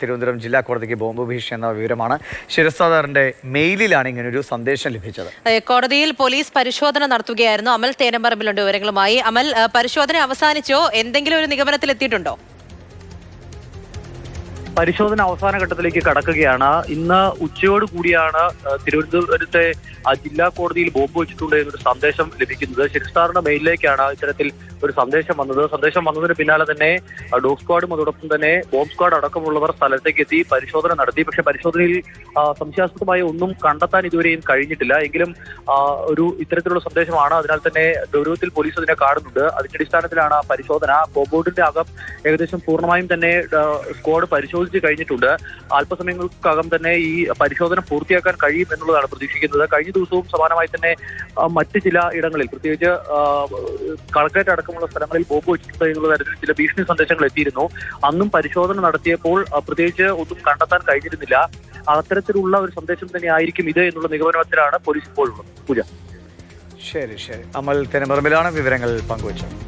തിരുവനന്തപുരം ജില്ലാ കോടതിക്ക് ബോംബ് ഭീഷണി എന്ന വിവരമാണ്. ശിരസാദാറിന്റെ മെയിലിലാണ് ഇങ്ങനൊരു സന്ദേശം ലഭിച്ചത്. കോടതിയിൽ പോലീസ് പരിശോധന നടത്തുകയായിരുന്നു. അമൽ തേനമ്പറമ്പിലുണ്ട് വിവരങ്ങളുമായി. അമൽ, പരിശോധന അവസാനിച്ചോ? എന്തെങ്കിലും ഒരു നിഗമനത്തിൽ എത്തിയിട്ടുണ്ടോ? പരിശോധന അവസാന ഘട്ടത്തിലേക്ക് കടക്കുകയാണ്. ഇന്ന് ഉച്ചയോട് കൂടിയാണ് തിരുവനന്തപുരത്തെ ജില്ലാ കോടതിയിൽ ബോംബ് വെച്ചിട്ടുണ്ട് എന്നൊരു സന്ദേശം ലഭിക്കുന്നത്. ശിരസാറിന്റെ മെയിലിലേക്കാണ് ഇത്തരത്തിൽ ഒരു സന്ദേശം വന്നത്. സന്ദേശം വന്നതിന് പിന്നാലെ തന്നെ ഡോഗ് സ്ക്വാഡും അതോടൊപ്പം തന്നെ ബോംബ് സ്ക്വാഡ് അടക്കമുള്ളവർ സ്ഥലത്തേക്ക് എത്തി പരിശോധന നടത്തി. പക്ഷെ പരിശോധനയിൽ സംശയാസ്പദമായ ഒന്നും കണ്ടെത്താൻ ഇതുവരെയും കഴിഞ്ഞിട്ടില്ല. എങ്കിലും ഇത്തരത്തിലുള്ള സന്ദേശമാണ്. അതിനാൽ തന്നെ ഗൗരവത്തിൽ പോലീസ് അതിനെ കാണുന്നുണ്ട്. അതിന്റെ അടിസ്ഥാനത്തിലാണ് പരിശോധന. കോമ്പൗണ്ടിന്റെ അകം ഏകദേശം പൂർണ്ണമായും തന്നെ സ്ക്വാഡ് പരിശോധിച്ച് കഴിഞ്ഞിട്ടുണ്ട്. അല്പസമയങ്ങൾക്കകം തന്നെ ഈ പരിശോധന പൂർത്തിയാക്കാൻ കഴിയും എന്നുള്ളതാണ് പ്രതീക്ഷിക്കുന്നത്. കഴിഞ്ഞ ദിവസവും സമാനമായി തന്നെ മറ്റ് ചില ഇടങ്ങളിൽ, പ്രത്യേകിച്ച് കളക്ടറേറ്റ് അടക്കമുള്ള സ്ഥലങ്ങളിൽ ബോംബ് വെച്ചിട്ടുണ്ട് എന്നുള്ള തരത്തിൽ ചില ഭീഷണി സന്ദേശങ്ങൾ എത്തിയിരുന്നു. അന്നും പരിശോധന നടത്തിയപ്പോൾ പ്രത്യേകിച്ച് ഒന്നും കണ്ടെത്താൻ കഴിഞ്ഞിരുന്നില്ല. അത്തരത്തിലുള്ള ഒരു സന്ദേശം തന്നെ ആയിരിക്കും ഇത് എന്നുള്ള നിഗമനത്തിലാണ് പോലീസ് ഇപ്പോഴുള്ളത്. പൂജ. ശരി. അമൽ തേനമ്പറമ്പിലാണ് വിവരങ്ങൾ പങ്കുവച്ചത്.